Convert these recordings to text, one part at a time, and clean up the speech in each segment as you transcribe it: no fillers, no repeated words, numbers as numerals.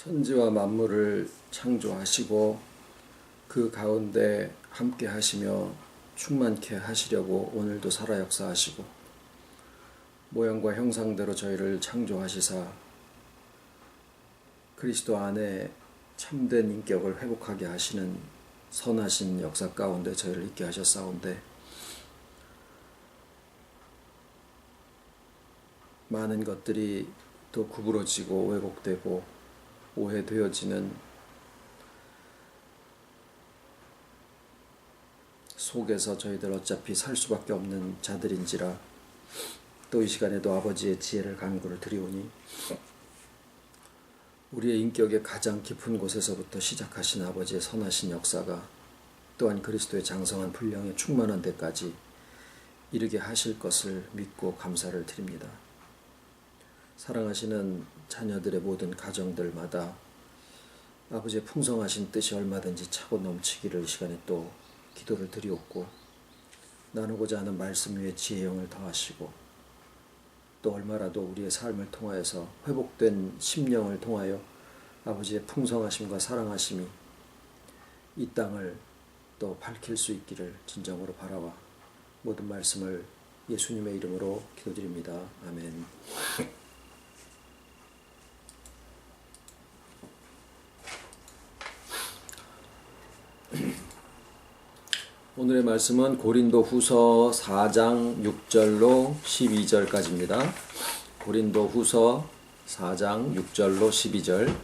천지와 만물을 창조하시고 그 가운데 함께 하시며 충만케 하시려고 오늘도 살아 역사하시고 모양과 형상대로 저희를 창조하시사 그리스도 안에 참된 인격을 회복하게 하시는 선하신 역사 가운데 저희를 있게 하셨사온데, 많은 것들이 또 구부러지고 왜곡되고 오해되어지는 속에서 저희들 어차피 살 수밖에 없는 자들인지라, 또 이 시간에도 아버지의 지혜를 간구를 드리오니 우리의 인격의 가장 깊은 곳에서부터 시작하신 아버지의 선하신 역사가 또한 그리스도의 장성한 분량에 충만한 데까지 이르게 하실 것을 믿고 감사를 드립니다. 사랑하시는 자녀들의 모든 가정들마다 아버지의 풍성하신 뜻이 얼마든지 차고 넘치기를 이 시간에 또 기도를 드리옵고, 나누고자 하는 말씀 위에 지혜의 영을 더하시고, 또 얼마라도 우리의 삶을 통하여서 회복된 심령을 통하여 아버지의 풍성하심과 사랑하심이 이 땅을 또 밝힐 수 있기를 진정으로 바라와 모든 말씀을 예수님의 이름으로 기도드립니다. 아멘. 오늘의 말씀은 고린도 후서 4장 6절로 12절까지입니다. 고린도 후서 4장 6절로 12절.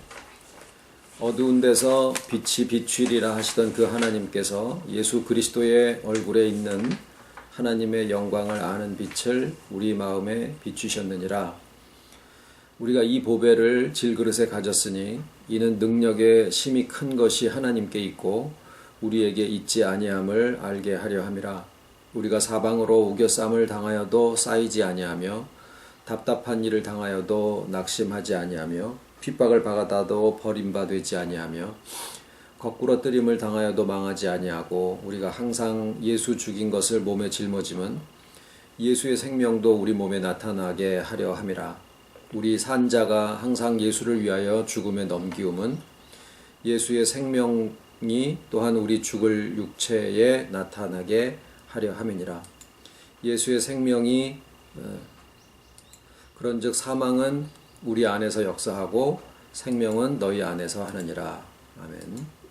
어두운 데서 빛이 비추리라 하시던 그 하나님께서 예수 그리스도의 얼굴에 있는 하나님의 영광을 아는 빛을 우리 마음에 비추셨느니라. 우리가 이 보배를 질그릇에 가졌으니 이는 능력의 심히 큰 것이 하나님께 있고 우리에게 있지 아니함을 알게 하려 함이라. 우리가 사방으로 우겨쌈을 당하여도 쌓이지 아니하며 답답한 일을 당하여도 낙심하지 아니하며 핍박을 받아도 버림받지 아니하며 거꾸로 뜨림을 당하여도 망하지 아니하고, 우리가 항상 예수 죽인 것을 몸에 짊어짐은 예수의 생명도 우리 몸에 나타나게 하려 함이라. 우리 산자가 항상 예수를 위하여 죽음에 넘기움은 예수의 생명이 또한 우리 죽을 육체에 나타나게 하려 함이니라. 예수의 생명이 그런즉 사망은 우리 안에서 역사하고 생명은 너희 안에서 하느니라. 아멘.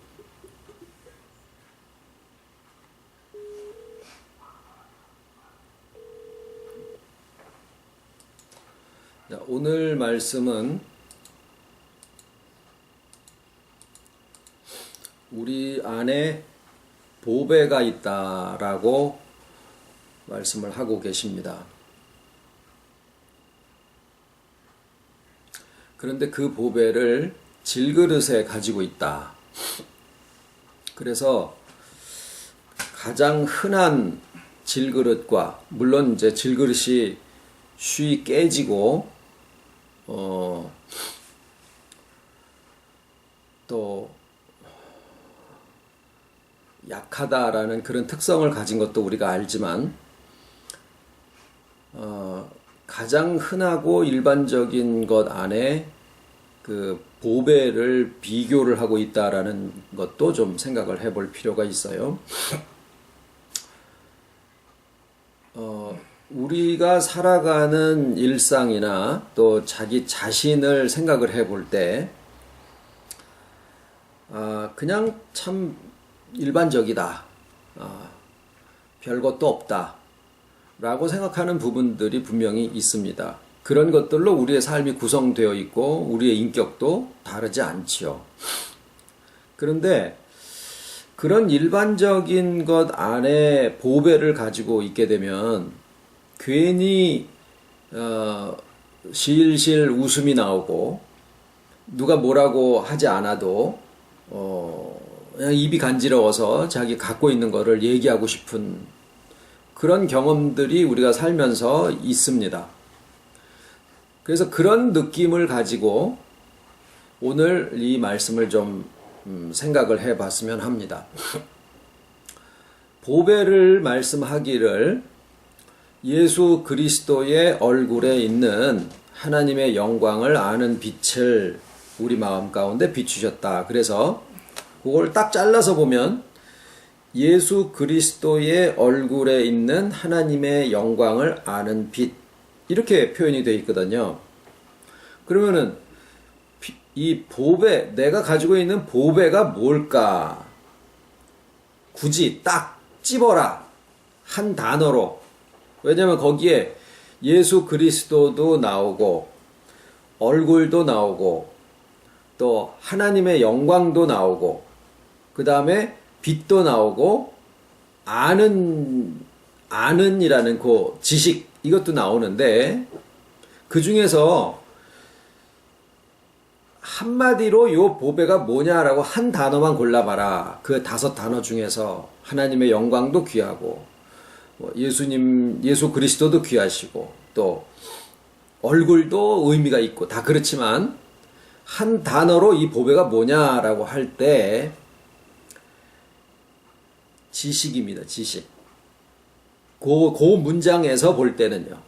오늘 말씀은 우리 안에 보배가 있다라고 말씀을 하고 계십니다. 그런데 그 보배를 질그릇에 가지고 있다. 그래서 가장 흔한 질그릇과, 물론 이제 질그릇이 쉬이 깨지고 또 약하다라는 그런 특성을 가진 것도 우리가 알지만, 가장 흔하고 일반적인 것 안에 그 보배를 비교를 하고 있다라는 것도 좀 생각을 해볼 필요가 있어요. 우리가 살아가는 일상이나 또 자기 자신을 생각을 해볼 때 그냥 참 일반적이다, 별것도 없다 라고 생각하는 부분들이 분명히 있습니다. 그런 것들로 우리의 삶이 구성되어 있고 우리의 인격도 다르지 않지요. 그런데 그런 일반적인 것 안에 보배를 가지고 있게 되면 괜히 실실 웃음이 나오고, 누가 뭐라고 하지 않아도 그냥 입이 간지러워서 자기 갖고 있는 거를 얘기하고 싶은 그런 경험들이 우리가 살면서 있습니다. 그래서 그런 느낌을 가지고 오늘 이 말씀을 좀 생각을 해봤으면 합니다. 보배를 말씀하기를 예수 그리스도의 얼굴에 있는 하나님의 영광을 아는 빛을 우리 마음 가운데 비추셨다. 그래서 그걸 딱 잘라서 보면 예수 그리스도의 얼굴에 있는 하나님의 영광을 아는 빛, 이렇게 표현이 되어 있거든요. 그러면은 이 보배, 내가 가지고 있는 보배가 뭘까? 굳이 딱 집어라, 한 단어로. 왜냐면 거기에 예수 그리스도도 나오고 얼굴도 나오고 또 하나님의 영광도 나오고 그 다음에 빛도 나오고 아는이라는 그 지식, 이것도 나오는데 그 중에서 한마디로 요 보배가 뭐냐라고 한 단어만 골라봐라. 그 5단어 중에서 하나님의 영광도 귀하고 예수 그리스도도 귀하시고 또 얼굴도 의미가 있고 다 그렇지만 한 단어로 이 보배가 뭐냐라고 할 때 지식입니다. 지식. 그 문장에서 볼 때는요.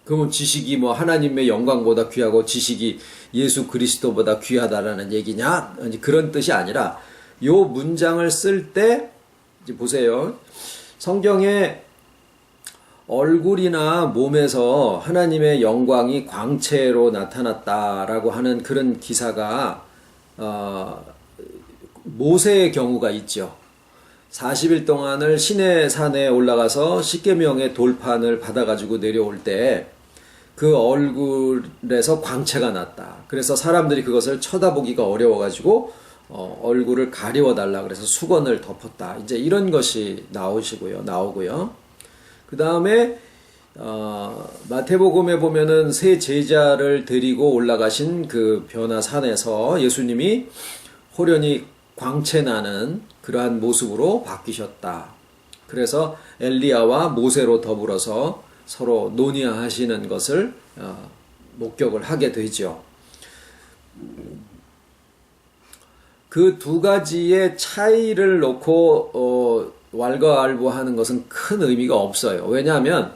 그러면 지식이 뭐 하나님의 영광보다 귀하고 지식이 예수 그리스도보다 귀하다라는 얘기냐? 그런 뜻이 아니라 요 문장을 쓸 때 이제 보세요. 성경에 얼굴이나 몸에서 하나님의 영광이 광채로 나타났다라고 하는 그런 기사가 모세의 경우가 있죠. 40일 동안을 시내 산에 올라가서 십계명의 돌판을 받아가지고 내려올 때 그 얼굴에서 광채가 났다. 그래서 사람들이 그것을 쳐다보기가 어려워가지고 얼굴을 가리워달라 그래서 수건을 덮었다. 이제 이런 것이 나오고요. 그 다음에 마태복음에 보면은 세 제자를 데리고 올라가신 그 변화산에서 예수님이 호련히 광채나는 그러한 모습으로 바뀌셨다. 그래서 엘리야와 모세로 더불어서 서로 논의하시는 것을 목격을 하게 되죠. 그 두 가지의 차이를 놓고 왈가왈부하는 것은 큰 의미가 없어요. 왜냐하면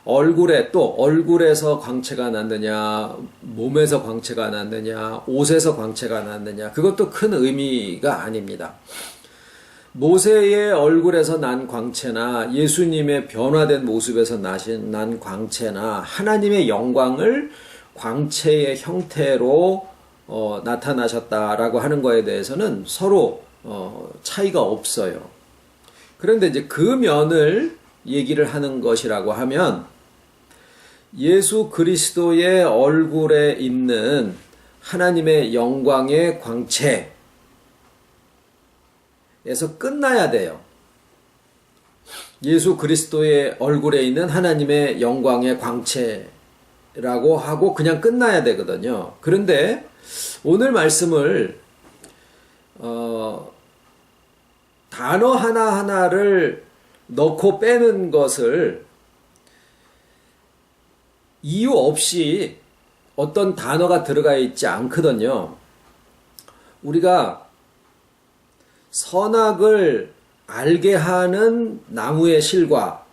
얼굴에서 광채가 났느냐, 몸에서 광채가 났느냐, 옷에서 광채가 났느냐, 그것도 큰 의미가 아닙니다. 모세의 얼굴에서 난 광채나 예수님의 변화된 모습에서 난 광채나 하나님의 영광을 광채의 형태로 나타나셨다라고 하는 거에 대해서는 서로 차이가 없어요. 그런데 이제 그 면을 얘기를 하는 것이라고 하면 예수 그리스도의 얼굴에 있는 하나님의 영광의 광채에서 끝나야 돼요. 예수 그리스도의 얼굴에 있는 하나님의 영광의 광채라고 하고 그냥 끝나야 되거든요. 그런데 오늘 말씀을 단어 하나하나를 넣고 빼는 것을 이유 없이 어떤 단어가 들어가 있지 않거든요. 우리가 선악을 알게 하는 나무의 실과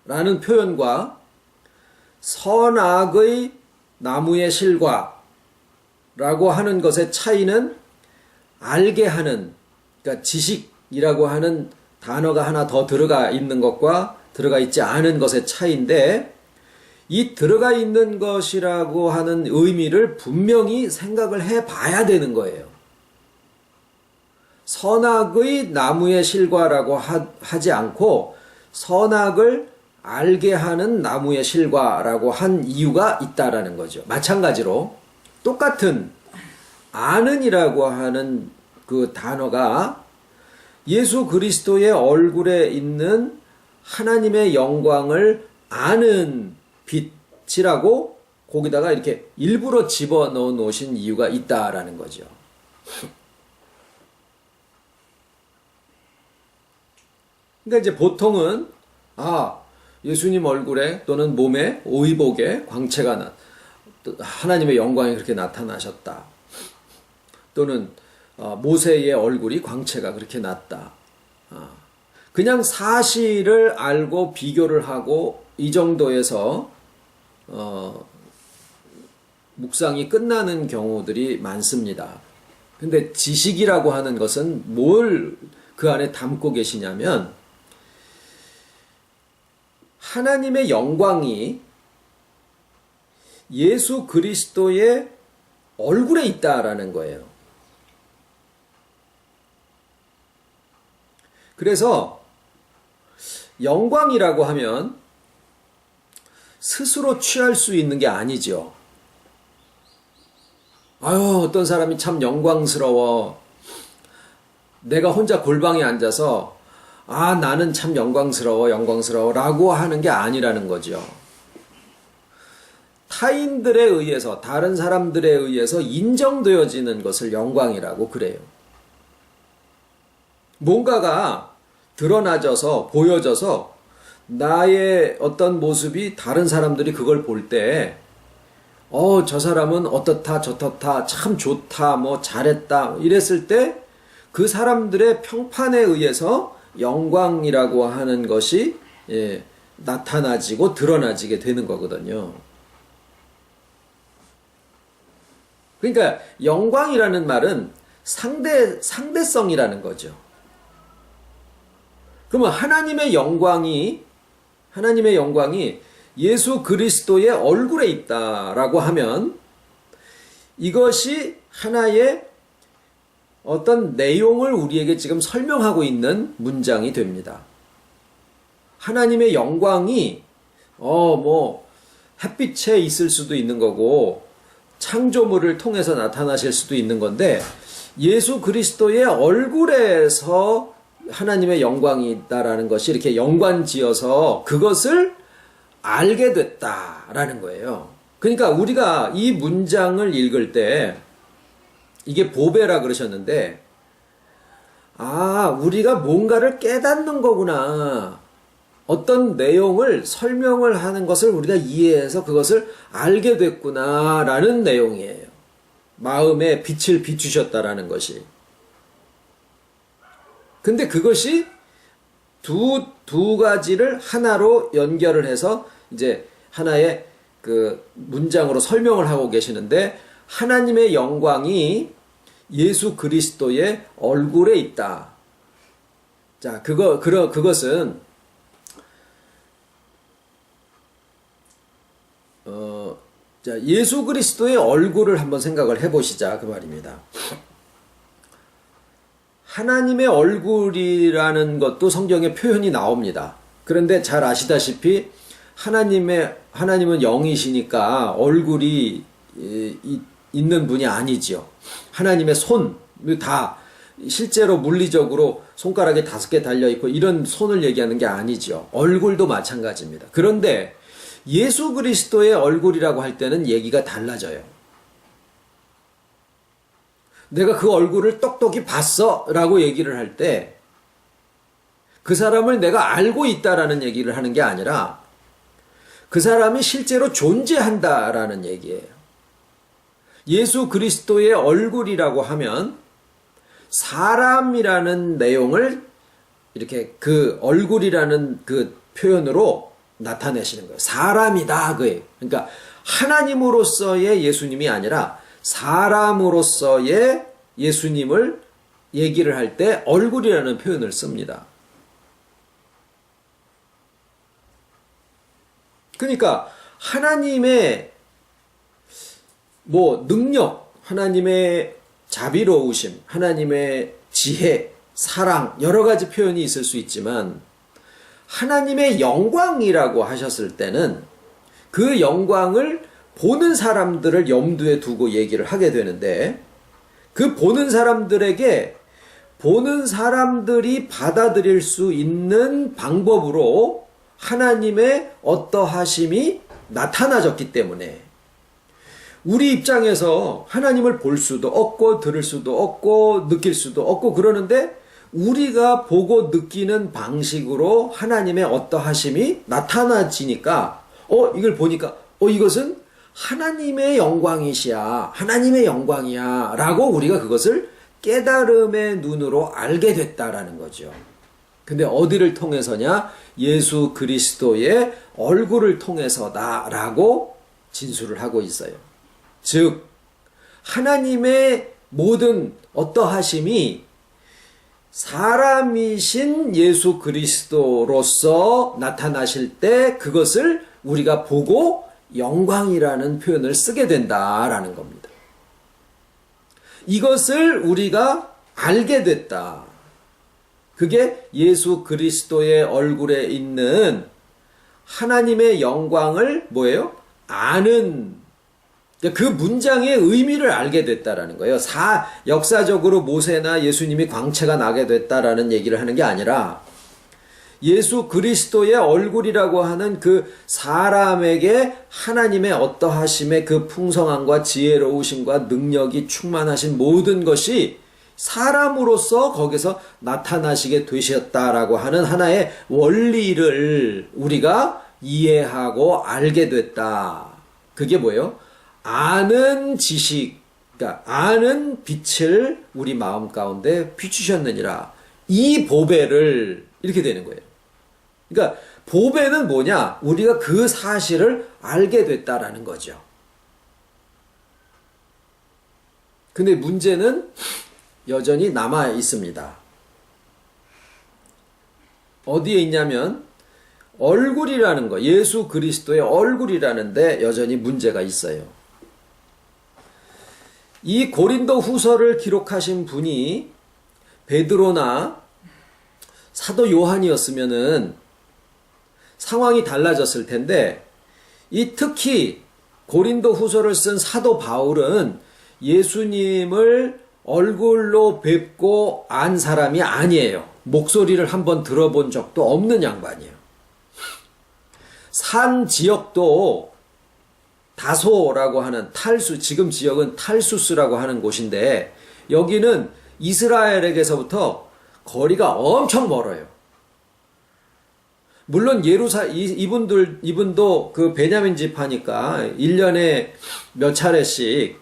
라는 표현과 선악의 나무의 실과 라고 하는 것의 차이는 알게 하는, 그러니까 지식이라고 하는 단어가 하나 더 들어가 있는 것과 들어가 있지 않은 것의 차이인데, 이 들어가 있는 것이라고 하는 의미를 분명히 생각을 해 봐야 되는 거예요. 선악의 나무의 실과라고 하지 않고 선악을 알게 하는 나무의 실과라고 한 이유가 있다라는 거죠. 마찬가지로 똑같은 아는이라고 하는 그 단어가 예수 그리스도의 얼굴에 있는 하나님의 영광을 아는 빛이라고 거기다가 이렇게 일부러 집어넣어 놓으신 이유가 있다라는 거죠. 그러니까 이제 보통은 예수님 얼굴에 또는 몸에 의복에 광채가 하나님의 영광이 그렇게 나타나셨다. 또는 모세의 얼굴이 광채가 그렇게 났다. 그냥 사실을 알고 비교를 하고 이 정도에서 묵상이 끝나는 경우들이 많습니다. 근데 지식이라고 하는 것은 뭘 그 안에 담고 계시냐면 하나님의 영광이 예수 그리스도의 얼굴에 있다라는 거예요. 그래서 영광이라고 하면 스스로 취할 수 있는 게 아니죠. 아유, 어떤 사람이 참 영광스러워. 내가 혼자 골방에 앉아서 아, 나는 참 영광스러워 라고 하는 게 아니라는 거죠. 타인들에 의해서, 다른 사람들에 의해서 인정되어지는 것을 영광이라고 그래요. 뭔가가 드러나져서, 보여져서 나의 어떤 모습이 다른 사람들이 그걸 볼 때 저 사람은 어떻다 저렇다 참 좋다 뭐 잘했다 이랬을 때 그 사람들의 평판에 의해서 영광이라고 하는 것이 나타나지고 드러나지게 되는 거거든요. 그러니까 영광이라는 말은 상대성이라는 거죠. 그러면 하나님의 영광이 예수 그리스도의 얼굴에 있다라고 하면 이것이 하나의 어떤 내용을 우리에게 지금 설명하고 있는 문장이 됩니다. 하나님의 영광이 햇빛에 있을 수도 있는 거고 창조물을 통해서 나타나실 수도 있는 건데 예수 그리스도의 얼굴에서 하나님의 영광이 있다라는 것이 이렇게 연관지어서 그것을 알게 됐다라는 거예요. 그러니까 우리가 이 문장을 읽을 때 이게 보배라 그러셨는데 우리가 뭔가를 깨닫는 거구나. 어떤 내용을 설명을 하는 것을 우리가 이해해서 그것을 알게 됐구나라는 내용이에요. 마음에 빛을 비추셨다라는 것이. 근데 그것이 두 가지를 하나로 연결을 해서 이제 하나의 그 문장으로 설명을 하고 계시는데 하나님의 영광이 예수 그리스도의 얼굴에 있다. 자, 그것은 예수 그리스도의 얼굴을 한번 생각을 해보시자 그 말입니다. 하나님의 얼굴이라는 것도 성경에 표현이 나옵니다. 그런데 잘 아시다시피 하나님은 영이시니까 얼굴이 있는 분이 아니지요. 하나님의 손, 다 실제로 물리적으로 손가락에 5개 달려있고 이런 손을 얘기하는 게 아니지요. 얼굴도 마찬가지입니다. 그런데 예수 그리스도의 얼굴이라고 할 때는 얘기가 달라져요. 내가 그 얼굴을 똑똑히 봤어 라고 얘기를 할 때 그 사람을 내가 알고 있다라는 얘기를 하는 게 아니라 그 사람이 실제로 존재한다라는 얘기예요. 예수 그리스도의 얼굴이라고 하면 사람이라는 내용을 이렇게 그 얼굴이라는 그 표현으로 나타내시는 거예요. 사람이다 그예요. 그러니까 하나님으로서의 예수님이 아니라 사람으로서의 예수님을 얘기를 할 때 얼굴이라는 표현을 씁니다. 그러니까 하나님의 능력, 하나님의 자비로우심, 하나님의 지혜, 사랑 여러 가지 표현이 있을 수 있지만 하나님의 영광이라고 하셨을 때는 그 영광을 보는 사람들을 염두에 두고 얘기를 하게 되는데 그 보는 사람들에게 보는 사람들이 받아들일 수 있는 방법으로 하나님의 어떠하심이 나타나졌기 때문에 우리 입장에서 하나님을 볼 수도 없고 들을 수도 없고 느낄 수도 없고 그러는데 우리가 보고 느끼는 방식으로 하나님의 어떠하심이 나타나지니까 이걸 보니까 이것은 하나님의 영광이시야. 하나님의 영광이야. 라고 우리가 그것을 깨달음의 눈으로 알게 됐다라는 거죠. 근데 어디를 통해서냐? 예수 그리스도의 얼굴을 통해서다라고 진술을 하고 있어요. 즉 하나님의 모든 어떠하심이 사람이신 예수 그리스도로서 나타나실 때 그것을 우리가 보고 영광이라는 표현을 쓰게 된다라는 겁니다. 이것을 우리가 알게 됐다. 그게 예수 그리스도의 얼굴에 있는 하나님의 영광을 뭐예요? 아는, 그 문장의 의미를 알게 됐다라는 거예요. 역사적으로 모세나 예수님이 광채가 나게 됐다라는 얘기를 하는 게 아니라 예수 그리스도의 얼굴이라고 하는 그 사람에게 하나님의 어떠하심의 그 풍성함과 지혜로우심과 능력이 충만하신 모든 것이 사람으로서 거기서 나타나시게 되셨다라고 하는 하나의 원리를 우리가 이해하고 알게 됐다. 그게 뭐예요? 아는 지식, 그러니까 아는 빛을 우리 마음 가운데 비추셨느니라. 이 보배를 이렇게 되는 거예요. 그러니까 보배는 뭐냐? 우리가 그 사실을 알게 됐다라는 거죠. 근데 문제는 여전히 남아 있습니다. 어디에 있냐면 얼굴이라는 거, 예수 그리스도의 얼굴이라는데 여전히 문제가 있어요. 이 고린도 후서를 기록하신 분이 베드로나 사도 요한이었으면은 상황이 달라졌을 텐데, 특히 고린도 후서를 쓴 사도 바울은 예수님을 얼굴로 뵙고 안 사람이 아니에요. 목소리를 한번 들어본 적도 없는 양반이에요. 산 지역도 다소라고 하는 지금 지역은 탈수스라고 하는 곳인데, 여기는 이스라엘에게서부터 거리가 엄청 멀어요. 물론 이분도 그 베냐민 지파니까 1년에 몇 차례씩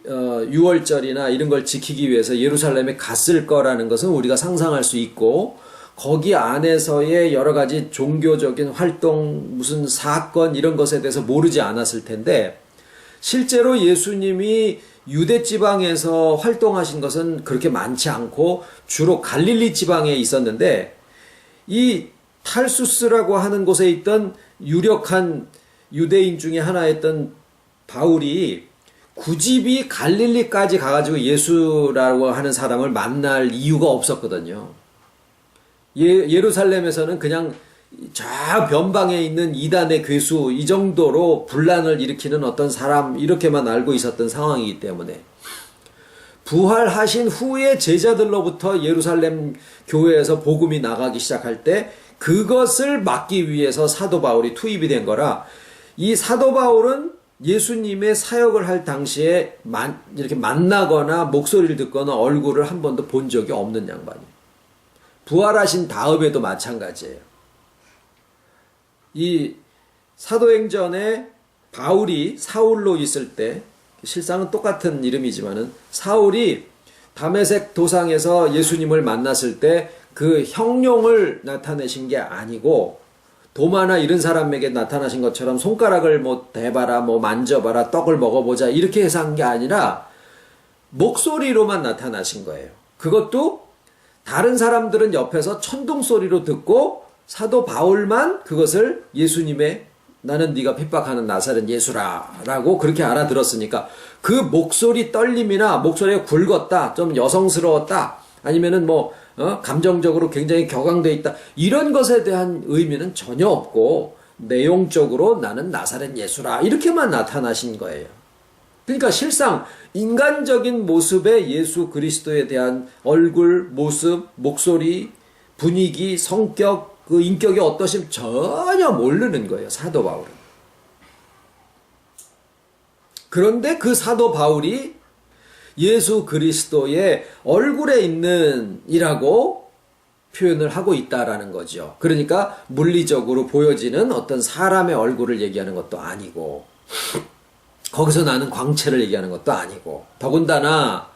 유월절이나 이런 걸 지키기 위해서 예루살렘에 갔을 거라는 것은 우리가 상상할 수 있고, 거기 안에서의 여러 가지 종교적인 활동, 무슨 사건 이런 것에 대해서 모르지 않았을 텐데, 실제로 예수님이 유대 지방에서 활동하신 것은 그렇게 많지 않고 주로 갈릴리 지방에 있었는데, 이 탈수스라고 하는 곳에 있던 유력한 유대인 중에 하나였던 바울이 굳이 갈릴리까지 가가지고 예수라고 하는 사람을 만날 이유가 없었거든요. 예루살렘에서는 그냥 저 변방에 있는 이단의 괴수 이 정도로 분란을 일으키는 어떤 사람 이렇게만 알고 있었던 상황이기 때문에, 부활하신 후에 제자들로부터 예루살렘 교회에서 복음이 나가기 시작할 때 그것을 막기 위해서 사도 바울이 투입이 된 거라, 이 사도 바울은 예수님의 사역을 할 당시에 이렇게 만나거나 목소리를 듣거나 얼굴을 한 번도 본 적이 없는 양반이에요. 부활하신 다음에도 마찬가지예요. 이 사도행전에 바울이 사울로 있을 때, 실상은 똑같은 이름이지만은 사울이 다메섹 도상에서 예수님을 만났을 때 그 형용을 나타내신 게 아니고, 도마나 이런 사람에게 나타나신 것처럼 손가락을 뭐 대봐라, 뭐 만져봐라, 떡을 먹어보자 이렇게 해서 한 게 아니라 목소리로만 나타나신 거예요. 그것도 다른 사람들은 옆에서 천둥 소리로 듣고 사도 바울만 그것을 예수님의 나는 네가 핍박하는 나사렛 예수라 라고 그렇게 알아들었으니까, 그 목소리 떨림이나 목소리가 굵었다, 좀 여성스러웠다, 아니면은 감정적으로 굉장히 격앙되어 있다, 이런 것에 대한 의미는 전혀 없고 내용적으로 나는 나사렛 예수라 이렇게만 나타나신 거예요. 그러니까 실상 인간적인 모습의 예수 그리스도에 대한 얼굴, 모습, 목소리, 분위기, 성격, 그 인격이 어떠심 전혀 모르는 거예요, 사도 바울은. 그런데 그 사도 바울이 예수 그리스도의 얼굴에 있는 이라고 표현을 하고 있다라는 거죠. 그러니까 물리적으로 보여지는 어떤 사람의 얼굴을 얘기하는 것도 아니고, 거기서 나는 광채를 얘기하는 것도 아니고, 더군다나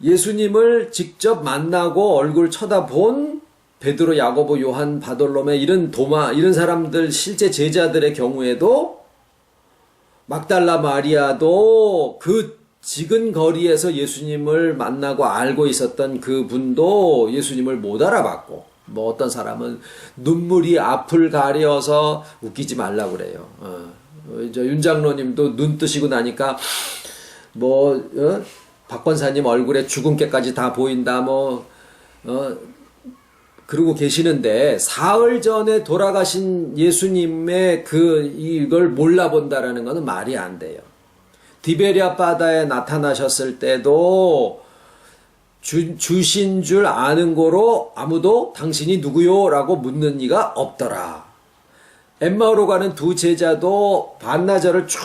예수님을 직접 만나고 얼굴 쳐다본 베드로, 야고보, 요한, 바돌로메 이런 도마 이런 사람들 실제 제자들의 경우에도 막달라 마리아도 그 지근 거리에서 예수님을 만나고 알고 있었던 그 분도 예수님을 못 알아봤고, 뭐 어떤 사람은 눈물이 앞을 가려서 웃기지 말라고 그래요. 이제 윤 장로님도 눈 뜨시고 나니까 박 권사님 얼굴에 주근깨까지 다 보인다 그러고 계시는데, 사흘 전에 돌아가신 예수님의 이걸 몰라본다라는 것은 말이 안 돼요. 디베랴 바다에 나타나셨을 때도 주신 줄 아는 거로 아무도 당신이 누구요? 라고 묻는 이가 없더라. 엠마오로 가는 두 제자도 반나절을 쭉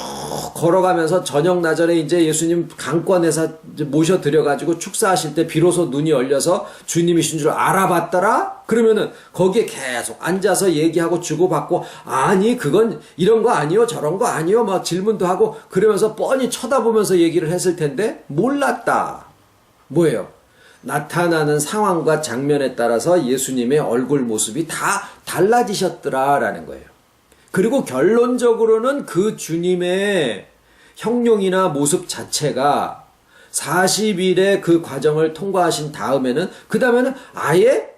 걸어가면서 저녁 나절에 이제 예수님 강권에서 모셔 드려가지고 축사하실 때 비로소 눈이 열려서 주님이신 줄 알아봤더라? 그러면은 거기에 계속 앉아서 얘기하고 주고받고, 아니 그건 이런 거 아니요 저런 거 아니요 막 질문도 하고 그러면서 뻔히 쳐다보면서 얘기를 했을 텐데 몰랐다. 뭐예요? 나타나는 상황과 장면에 따라서 예수님의 얼굴 모습이 다 달라지셨더라라는 거예요. 그리고 결론적으로는 그 주님의 형용이나 모습 자체가 40일의 그 과정을 통과하신 다음에는, 그 다음에는 아예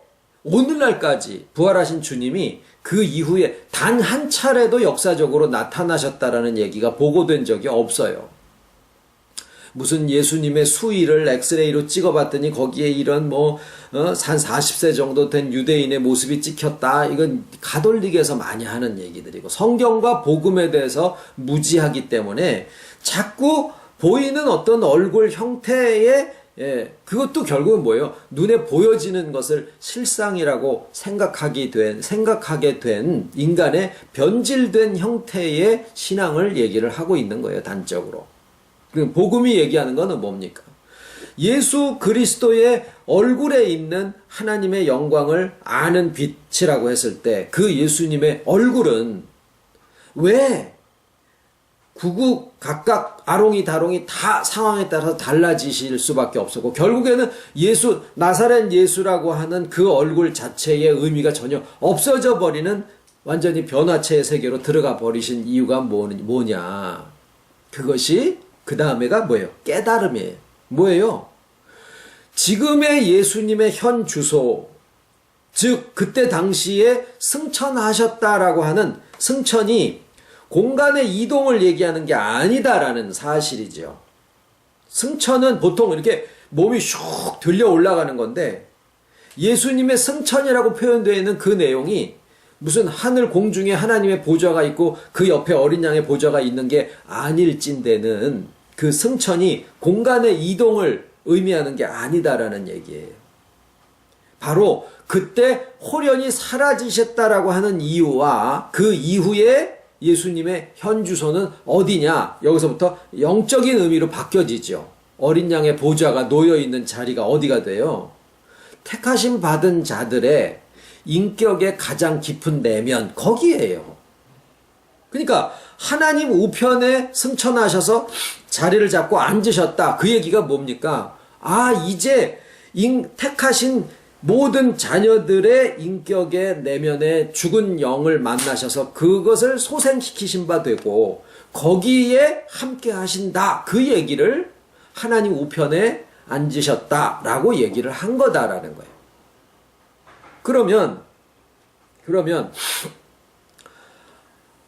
오늘날까지 부활하신 주님이 그 이후에 단 한 차례도 역사적으로 나타나셨다라는 얘기가 보고된 적이 없어요. 무슨 예수님의 수위를 엑스레이로 찍어봤더니 거기에 이런 한 40세 정도 된 유대인의 모습이 찍혔다. 이건 가톨릭에서 많이 하는 얘기들이고, 성경과 복음에 대해서 무지하기 때문에 자꾸 보이는 어떤 얼굴 형태의 그것도 결국은 뭐예요? 눈에 보여지는 것을 실상이라고 생각하게 된 인간의 변질된 형태의 신앙을 얘기를 하고 있는 거예요, 단적으로. 복음이 얘기하는 것은 뭡니까? 예수 그리스도의 얼굴에 있는 하나님의 영광을 아는 빛이라고 했을 때, 그 예수님의 얼굴은 왜 각각 아롱이 다롱이 다 상황에 따라서 달라지실 수밖에 없었고, 결국에는 나사렛 예수라고 하는 그 얼굴 자체의 의미가 전혀 없어져 버리는 완전히 변화체의 세계로 들어가 버리신 이유가 뭐냐? 그것이 그 다음에가 뭐예요? 깨달음이에요. 뭐예요? 지금의 예수님의 현 주소, 즉 그때 당시에 승천하셨다라고 하는 승천이 공간의 이동을 얘기하는 게 아니다라는 사실이죠. 승천은 보통 이렇게 몸이 슉 들려 올라가는 건데, 예수님의 승천이라고 표현되어 있는 그 내용이 무슨 하늘 공중에 하나님의 보좌가 있고 그 옆에 어린 양의 보좌가 있는 게 아닐진대는, 그 승천이 공간의 이동을 의미하는 게 아니다라는 얘기예요. 바로 그때 홀연히 사라지셨다라고 하는 이유와 그 이후에 예수님의 현 주소는 어디냐? 여기서부터 영적인 의미로 바뀌어지죠. 어린 양의 보좌가 놓여있는 자리가 어디가 돼요? 택하심 받은 자들의 인격의 가장 깊은 내면, 거기에요. 그러니까 하나님 우편에 승천하셔서 자리를 잡고 앉으셨다. 그 얘기가 뭡니까? 이제 택하신 모든 자녀들의 인격의 내면에 죽은 영을 만나셔서 그것을 소생시키신 바 되고 거기에 함께 하신다. 그 얘기를 하나님 우편에 앉으셨다라고 얘기를 한 거다라는 거예요. 그러면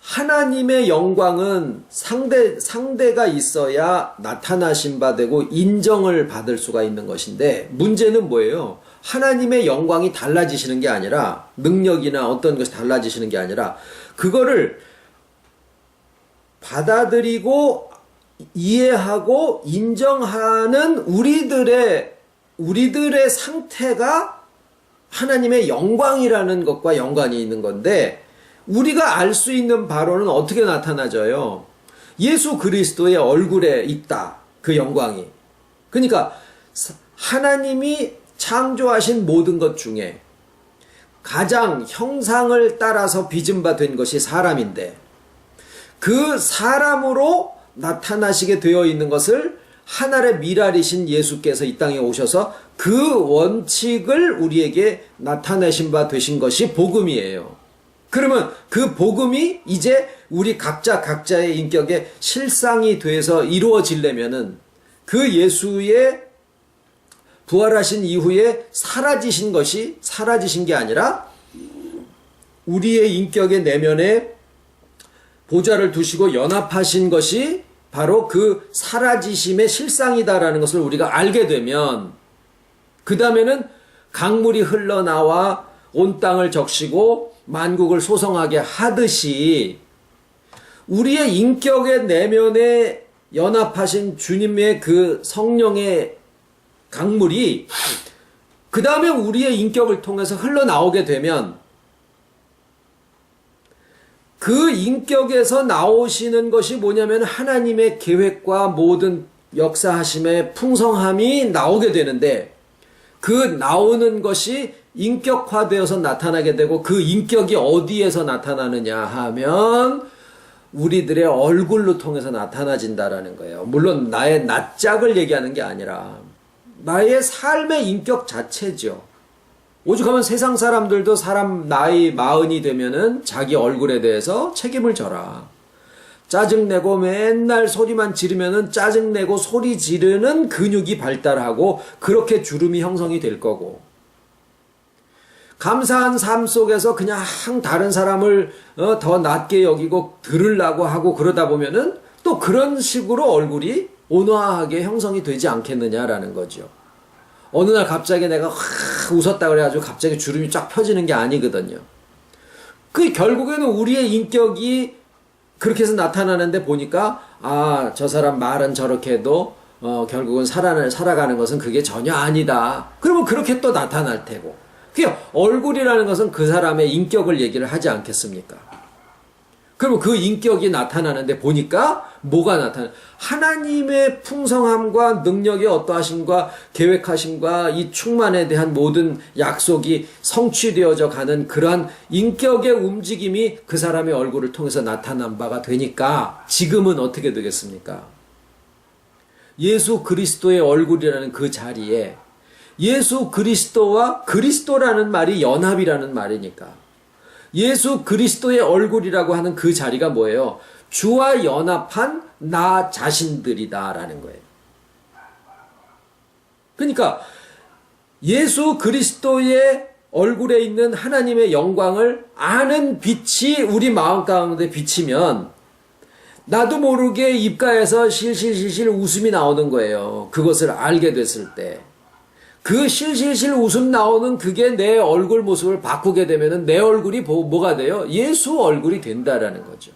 하나님의 영광은 상대가 있어야 나타나신 바 되고 인정을 받을 수가 있는 것인데, 문제는 뭐예요? 하나님의 영광이 달라지시는 게 아니라, 능력이나 어떤 것이 달라지시는 게 아니라, 그거를 받아들이고 이해하고 인정하는 우리들의 상태가 하나님의 영광이라는 것과 연관이 있는 건데, 우리가 알 수 있는 바로는 어떻게 나타나져요? 예수 그리스도의 얼굴에 있다. 그 영광이. 그러니까 하나님이 창조하신 모든 것 중에 가장 형상을 따라서 빚은 바 된 것이 사람인데, 그 사람으로 나타나시게 되어 있는 것을 하늘의 미랄이신 예수께서 이 땅에 오셔서 그 원칙을 우리에게 나타내신 바 되신 것이 복음이에요. 그러면 그 복음이 이제 우리 각자의 인격의 실상이 돼서 이루어지려면은 그 예수의 부활하신 이후에 사라지신 게 아니라 우리의 인격의 내면에 보좌를 두시고 연합하신 것이 바로 그 사라지심의 실상이다라는 것을 우리가 알게 되면 그 다음에는 강물이 흘러나와 온 땅을 적시고 만국을 소성하게 하듯이 우리의 인격의 내면에 연합하신 주님의 그 성령의 강물이 그 다음에 우리의 인격을 통해서 흘러나오게 되면 그 인격에서 나오시는 것이 뭐냐면 하나님의 계획과 모든 역사하심의 풍성함이 나오게 되는데 그 나오는 것이 인격화되어서 나타나게 되고 그 인격이 어디에서 나타나느냐 하면 우리들의 얼굴로 통해서 나타나진다라는 거예요. 물론 나의 낯짝을 얘기하는 게 아니라 나의 삶의 인격 자체죠. 오죽하면 세상 사람들도 사람 나이 40이 되면은 자기 얼굴에 대해서 책임을 져라. 짜증내고 맨날 소리만 지르면은 짜증내고 소리 지르는 근육이 발달하고 그렇게 주름이 형성이 될 거고 감사한 삶 속에서 그냥 다른 사람을 더 낮게 여기고 들으려고 하고 그러다 보면은 또 그런 식으로 얼굴이 온화하게 형성이 되지 않겠느냐라는 거죠. 어느 날 갑자기 내가 웃었다 그래가지고 갑자기 주름이 쫙 펴지는 게 아니거든요. 그 결국에는 우리의 인격이 그렇게 해서 나타나는데 보니까 저 사람 말은 저렇게 해도 결국은 살아가는 것은 그게 전혀 아니다. 그러면 그렇게 또 나타날 테고. 그게 얼굴이라는 것은 그 사람의 인격을 얘기를 하지 않겠습니까? 그러면 그 인격이 나타나는데 보니까 뭐가 나타나? 하나님의 풍성함과 능력의 어떠하심과 계획하심과 이 충만에 대한 모든 약속이 성취되어져 가는 그러한 인격의 움직임이 그 사람의 얼굴을 통해서 나타난 바가 되니까 지금은 어떻게 되겠습니까? 예수 그리스도의 얼굴이라는 그 자리에 예수 그리스도와 그리스도라는 말이 연합이라는 말이니까 예수 그리스도의 얼굴이라고 하는 그 자리가 뭐예요? 주와 연합한 나 자신들이다라는 거예요. 그러니까 예수 그리스도의 얼굴에 있는 하나님의 영광을 아는 빛이 우리 마음 가운데 비치면 나도 모르게 입가에서 실실실실 웃음이 나오는 거예요. 그것을 알게 됐을 때. 그 실실실 웃음 나오는 그게 내 얼굴 모습을 바꾸게 되면은 내 얼굴이 뭐가 돼요? 예수 얼굴이 된다라는 거죠.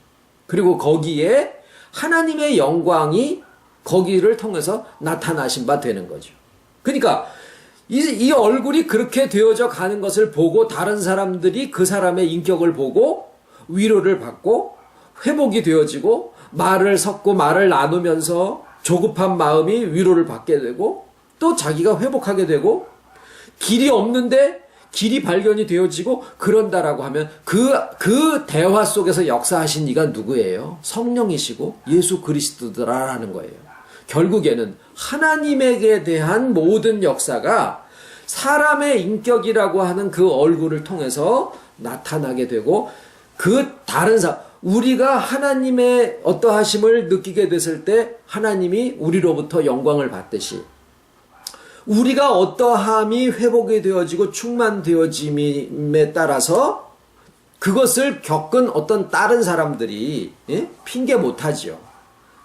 그리고 거기에 하나님의 영광이 거기를 통해서 나타나신 바 되는 거죠. 그러니까 이 얼굴이 그렇게 되어져 가는 것을 보고 다른 사람들이 그 사람의 인격을 보고 위로를 받고 회복이 되어지고 말을 섞고 말을 나누면서 조급한 마음이 위로를 받게 되고 또 자기가 회복하게 되고 길이 없는데 길이 발견이 되어지고 그런다라고 하면 그 대화 속에서 역사하신 이가 누구예요? 성령이시고 예수 그리스도라는 거예요. 결국에는 하나님에게 대한 모든 역사가 사람의 인격이라고 하는 그 얼굴을 통해서 나타나게 되고 그 다른 우리가 하나님의 어떠하심을 느끼게 됐을 때 하나님이 우리로부터 영광을 받듯이 우리가 어떠함이 회복이 되어지고 충만되어짐에 따라서 그것을 겪은 어떤 다른 사람들이 핑계 못하지요.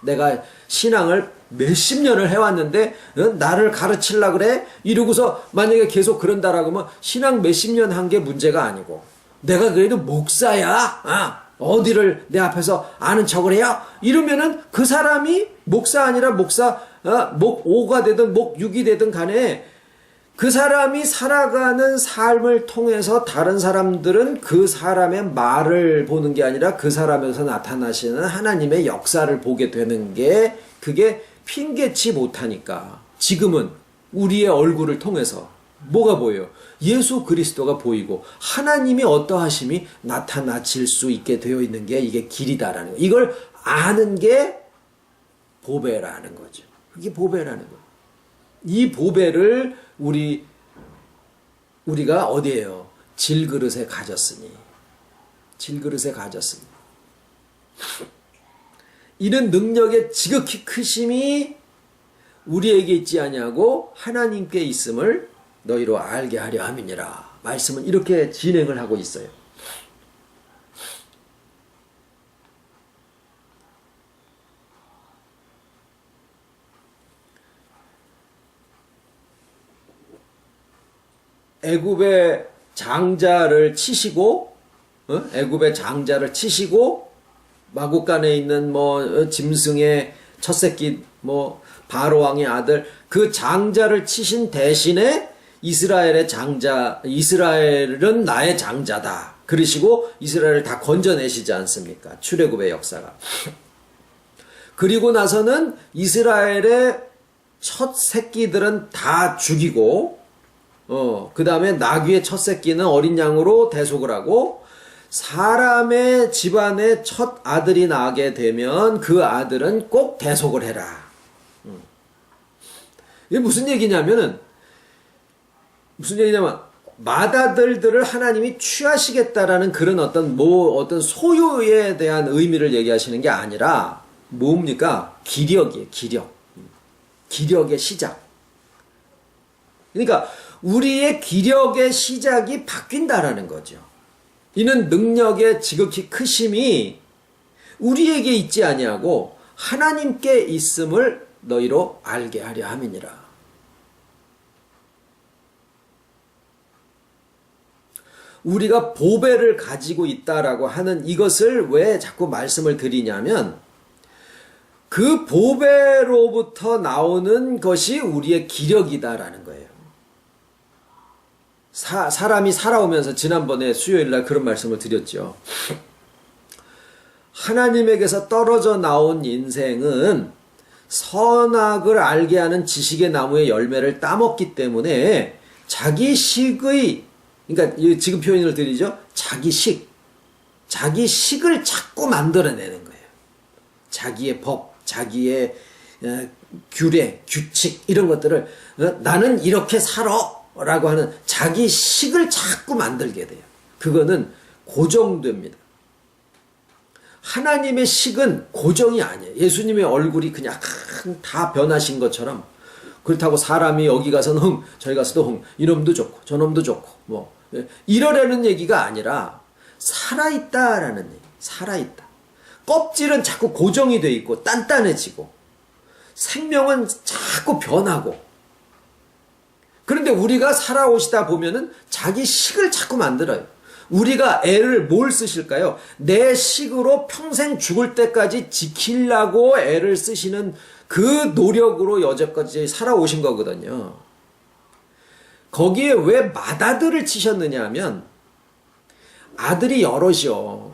내가 신앙을 몇십 년을 해왔는데 나를 가르치려고 그래? 이러고서 만약에 계속 그런다라고 하면 신앙 몇십 년 한 게 문제가 아니고 내가 그래도 목사야. 어디를 내 앞에서 아는 척을 해요? 이러면은 그 사람이 목사 아니라 목 5가 되든 목 6이 되든 간에 그 사람이 살아가는 삶을 통해서 다른 사람들은 그 사람의 말을 보는 게 아니라 그 사람에서 나타나시는 하나님의 역사를 보게 되는 게 그게 핑계치 못하니까 지금은 우리의 얼굴을 통해서 뭐가 보여요? 예수 그리스도가 보이고 하나님이 어떠하심이 나타나질 수 있게 되어 있는 게 이게 길이다라는 거. 이걸 아는 게 보배라는 거죠. 그게 보배라는 거. 이 보배를 우리가 어디에요? 질그릇에 가졌으니. 질그릇에 가졌으니. 이는 능력의 지극히 크심이 우리에게 있지 아니하고 하나님께 있음을 너희로 알게 하려 함이니라. 말씀은 이렇게 진행을 하고 있어요. 애굽의 장자를 치시고, 애굽의 장자를 치시고, 마국간에 있는 짐승의 첫 새끼, 바로 왕의 아들, 그 장자를 치신 대신에 이스라엘은 나의 장자다. 그러시고 이스라엘을 다 건져내시지 않습니까? 출애굽의 역사가. 그리고 나서는 이스라엘의 첫 새끼들은 다 죽이고, 그 다음에 나귀의 첫 새끼는 어린 양으로 대속을 하고, 사람의 집안에 첫 아들이 나게 되면 그 아들은 꼭 대속을 해라. 이게 무슨 얘기냐면 맏아들들을 하나님이 취하시겠다라는 그런 어떤 소유에 대한 의미를 얘기하시는 게 아니라 뭡니까? 기력이에요. 기력의 시작. 그러니까 우리의 기력의 시작이 바뀐다라는 거죠. 이는 능력의 지극히 크심이 우리에게 있지 아니하고 하나님께 있음을 너희로 알게 하려 함이니라. 우리가 보배를 가지고 있다라고 하는 이것을 왜 자꾸 말씀을 드리냐면, 그 보배로부터 나오는 것이 우리의 기력이다라는 거예요. 사람이 살아오면서 지난번에 수요일날 그런 말씀을 드렸죠. 하나님에게서 떨어져 나온 인생은 선악을 알게 하는 지식의 나무의 열매를 따먹기 때문에 자기식의, 그러니까 지금 표현을 드리죠. 자기식을 자꾸 만들어내는 거예요. 자기의 법, 자기의 규례, 규칙 이런 것들을 나는 이렇게 살아 라고 하는 자기식을 자꾸 만들게 돼요. 그거는 고정됩니다. 하나님의 식은 고정이 아니에요. 예수님의 얼굴이 그냥 다 변하신 것처럼, 그렇다고 사람이 여기 가서는 흥, 저기 가서도 흥, 이놈도 좋고 저놈도 좋고 이러려는 얘기가 아니라 살아있다라는 얘기. 살아있다. 껍질은 자꾸 고정이 돼 있고 단단해지고 생명은 자꾸 변하고. 그런데 우리가 살아오시다 보면은 자기 식을 자꾸 만들어요. 우리가 애를 뭘 쓰실까요? 내 식으로 평생 죽을 때까지 지키려고 애를 쓰시는 그 노력으로 여태까지 살아오신 거거든요. 거기에 왜 맏아들을 치셨느냐 하면, 아들이 여럿이요.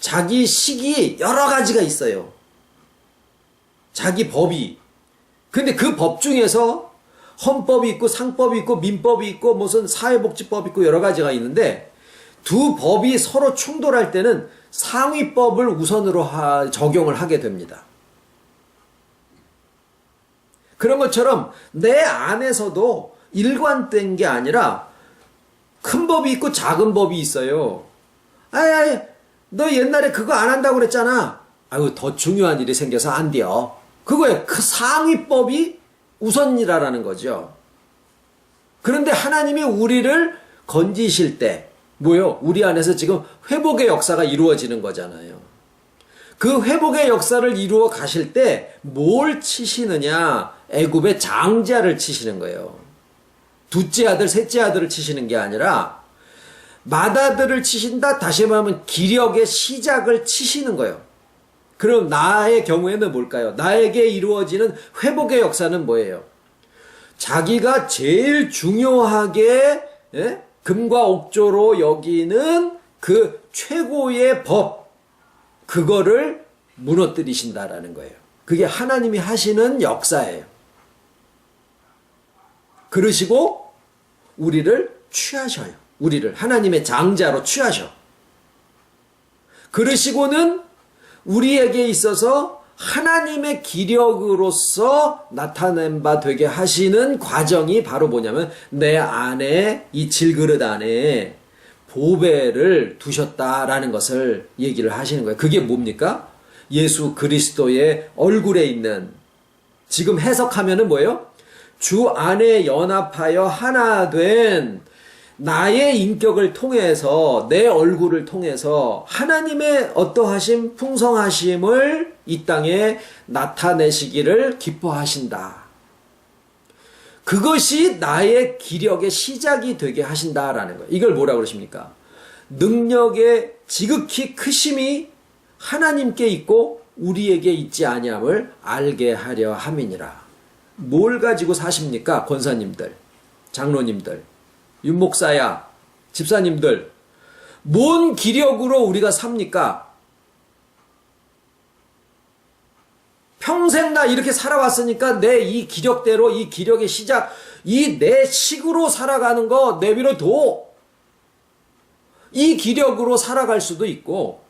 자기 식이 여러 가지가 있어요. 자기 법이. 근데 그 법 중에서 헌법이 있고 상법이 있고 민법이 있고 무슨 사회복지법이 있고 여러 가지가 있는데, 두 법이 서로 충돌할 때는 상위법을 우선으로 적용을 하게 됩니다. 그런 것처럼 내 안에서도 일관된 게 아니라 큰 법이 있고 작은 법이 있어요. 너 옛날에 그거 안 한다고 그랬잖아. 더 중요한 일이 생겨서 안 돼요. 그거에 그 상위법이 우선이라는 거죠. 그런데 하나님이 우리를 건지실 때 우리 안에서 지금 회복의 역사가 이루어지는 거잖아요. 그 회복의 역사를 이루어 가실 때 뭘 치시느냐? 애굽의 장자를 치시는 거예요. 둘째 아들, 셋째 아들을 치시는 게 아니라 맏아들을 치신다. 다시 말하면 기력의 시작을 치시는 거예요. 그럼 나의 경우에는 뭘까요? 나에게 이루어지는 회복의 역사는 뭐예요? 자기가 제일 중요하게 금과 옥조로 여기는 그 최고의 법, 그거를 무너뜨리신다라는 거예요. 그게 하나님이 하시는 역사예요. 그러시고 우리를 취하셔요. 우리를 하나님의 장자로 취하셔. 그러시고는 우리에게 있어서 하나님의 기력으로서 나타낸 바 되게 하시는 과정이 바로 뭐냐면, 내 안에 이 질그릇 안에 보배를 두셨다라는 것을 얘기를 하시는 거예요. 그게 뭡니까? 예수 그리스도의 얼굴에 있는, 지금 해석하면은 뭐예요? 주 안에 연합하여 하나 된 나의 인격을 통해서, 내 얼굴을 통해서 하나님의 어떠하심, 풍성하심을 이 땅에 나타내시기를 기뻐하신다. 그것이 나의 기력의 시작이 되게 하신다라는 거예요. 이걸 뭐라고 그러십니까? 능력의 지극히 크심이 하나님께 있고 우리에게 있지 아니함을 알게 하려 함이니라. 뭘 가지고 사십니까? 권사님들, 장로님들, 윤목사야, 집사님들, 뭔 기력으로 우리가 삽니까? 평생 나 이렇게 살아왔으니까 내 이 기력대로, 이 기력의 시작, 이 내 식으로 살아가는 거 내버려둬. 이 기력으로 살아갈 수도 있고,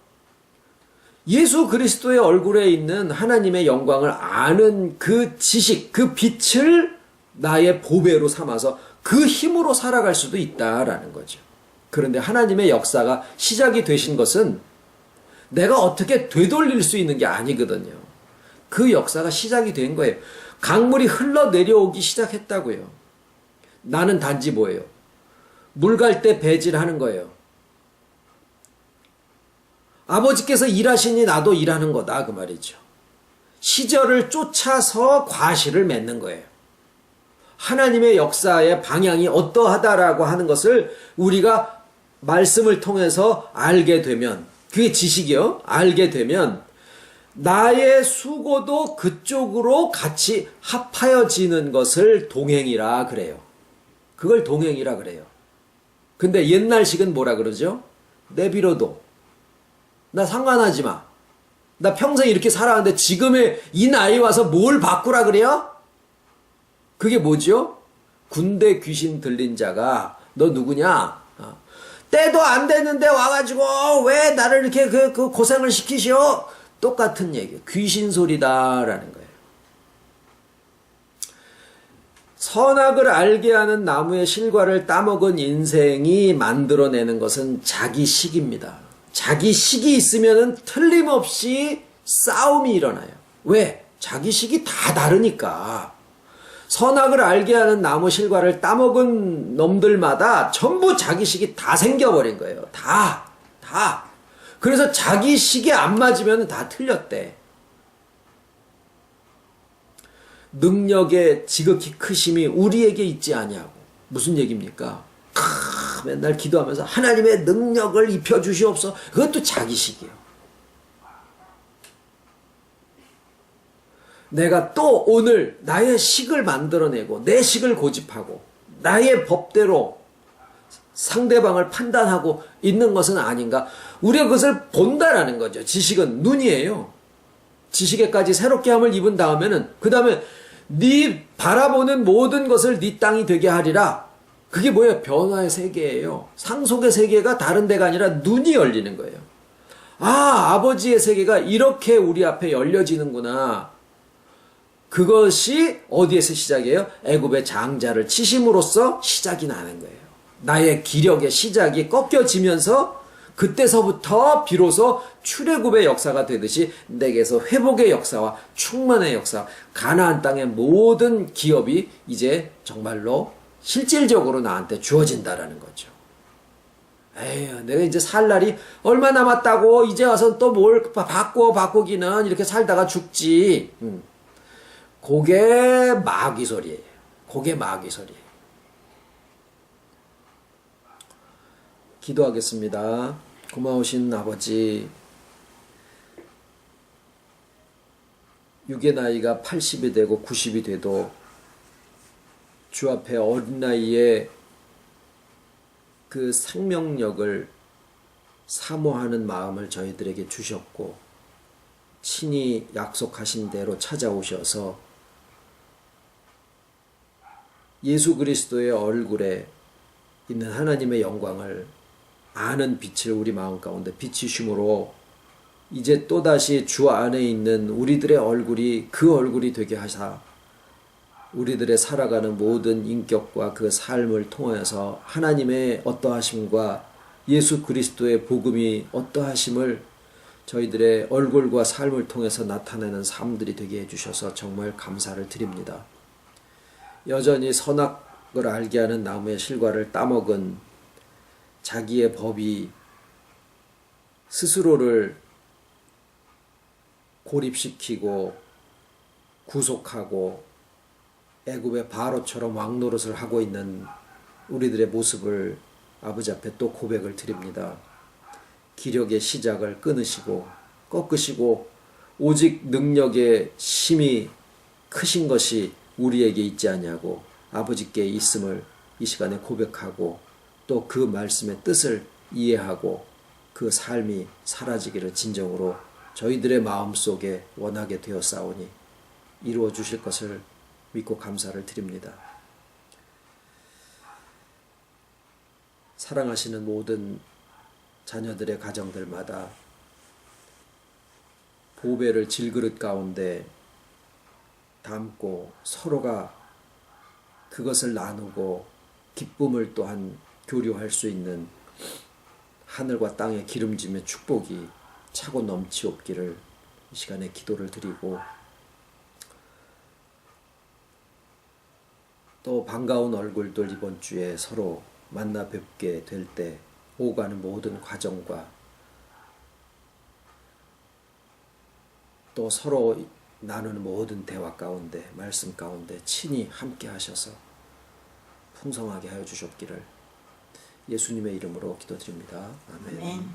예수 그리스도의 얼굴에 있는 하나님의 영광을 아는 그 지식, 그 빛을 나의 보배로 삼아서 그 힘으로 살아갈 수도 있다라는 거죠. 그런데 하나님의 역사가 시작이 되신 것은 내가 어떻게 되돌릴 수 있는 게 아니거든요. 그 역사가 시작이 된 거예요. 강물이 흘러내려오기 시작했다고요. 나는 단지 뭐예요? 물 갈 때 배질하는 거예요. 아버지께서 일하시니 나도 일하는 거다, 그 말이죠. 시절을 쫓아서 과실을 맺는 거예요. 하나님의 역사의 방향이 어떠하다라고 하는 것을 우리가 말씀을 통해서 알게 되면, 그게 지식이요. 알게 되면 나의 수고도 그쪽으로 같이 합하여지는 것을 동행이라 그래요. 그걸 동행이라 그래요. 근데 옛날식은 뭐라 그러죠? 내비려도. 나 상관하지 마. 나 평생 이렇게 살아왔는데 지금의 이 나이 와서 뭘 바꾸라 그래요? 그게 뭐죠? 군대 귀신 들린 자가 너 누구냐? 때도 안 됐는데 와가지고 왜 나를 이렇게 그 고생을 시키시오? 똑같은 얘기예요. 귀신 소리다라는 거예요. 선악을 알게 하는 나무의 실과를 따먹은 인생이 만들어내는 것은 자기식입니다. 자기식이 있으면 틀림없이 싸움이 일어나요. 왜? 자기식이 다 다르니까. 선악을 알게 하는 나무 실과를 따먹은 놈들마다 전부 자기식이 다 생겨버린 거예요. 다. 그래서 자기식에 안 맞으면 다 틀렸대. 능력의 지극히 크심이 우리에게 있지 아니하고. 무슨 얘기입니까? 맨날 기도하면서 하나님의 능력을 입혀주시옵소서. 그것도 자기식이에요. 내가 또 오늘 나의 식을 만들어내고 내 식을 고집하고 나의 법대로 상대방을 판단하고 있는 것은 아닌가? 우리가 그것을 본다라는 거죠. 지식은 눈이에요. 지식에까지 새롭게 함을 입은 다음에는 그 다음에 네 바라보는 모든 것을 네 땅이 되게 하리라. 그게 뭐예요? 변화의 세계예요. 상속의 세계가 다른 데가 아니라 눈이 열리는 거예요. 아, 아버지의 세계가 이렇게 우리 앞에 열려지는구나. 그것이 어디에서 시작이에요? 애굽의 장자를 치심으로써 시작이 나는 거예요. 나의 기력의 시작이 꺾여지면서 그때서부터 비로소 출애굽의 역사가 되듯이 내게서 회복의 역사와 충만의 역사, 가나안 땅의 모든 기업이 이제 정말로 실질적으로 나한테 주어진다라는 거죠. 에휴, 내가 이제 살 날이 얼마 남았다고 이제 와서 또 뭘 바꾸기는 이렇게 살다가 죽지. 그게 마귀 소리예요. 그게 마귀 소리예요. 기도하겠습니다. 고마우신 아버지, 육의 나이가 80이 되고 90이 돼도 주 앞에 어린 나이에 그 생명력을 사모하는 마음을 저희들에게 주셨고 친히 약속하신 대로 찾아오셔서 예수 그리스도의 얼굴에 있는 하나님의 영광을 아는 빛을 우리 마음 가운데 비치심으로 이제 또다시 주 안에 있는 우리들의 얼굴이 그 얼굴이 되게 하사 우리들의 살아가는 모든 인격과 그 삶을 통해서 하나님의 어떠하심과 예수 그리스도의 복음이 어떠하심을 저희들의 얼굴과 삶을 통해서 나타내는 삶들이 되게 해주셔서 정말 감사를 드립니다. 여전히 선악을 알게 하는 나무의 실과를 따먹은 자기의 법이 스스로를 고립시키고 구속하고 애굽의 바로처럼 왕노릇을 하고 있는 우리들의 모습을 아버지 앞에 또 고백을 드립니다. 기력의 시작을 끊으시고 꺾으시고 오직 능력의 힘이 크신 것이 우리에게 있지 아니하고 아버지께 있음을 이 시간에 고백하고 또 그 말씀의 뜻을 이해하고 그 삶이 사라지기를 진정으로 저희들의 마음속에 원하게 되었사오니 이루어 주실 것을 믿고 감사를 드립니다. 사랑하시는 모든 자녀들의 가정들마다 보배를 질그릇 가운데 담고 서로가 그것을 나누고 기쁨을 또한 교류할 수 있는 하늘과 땅의 기름짐의 축복이 차고 넘치옵기를 이 시간에 기도를 드리고 또 반가운 얼굴들 이번 주에 서로 만나 뵙게 될 때 오가는 모든 과정과 또 서로 나누는 모든 대화 가운데 말씀 가운데 친히 함께 하셔서 풍성하게 하여 주셨기를 예수님의 이름으로 기도드립니다. 아멘. 아멘.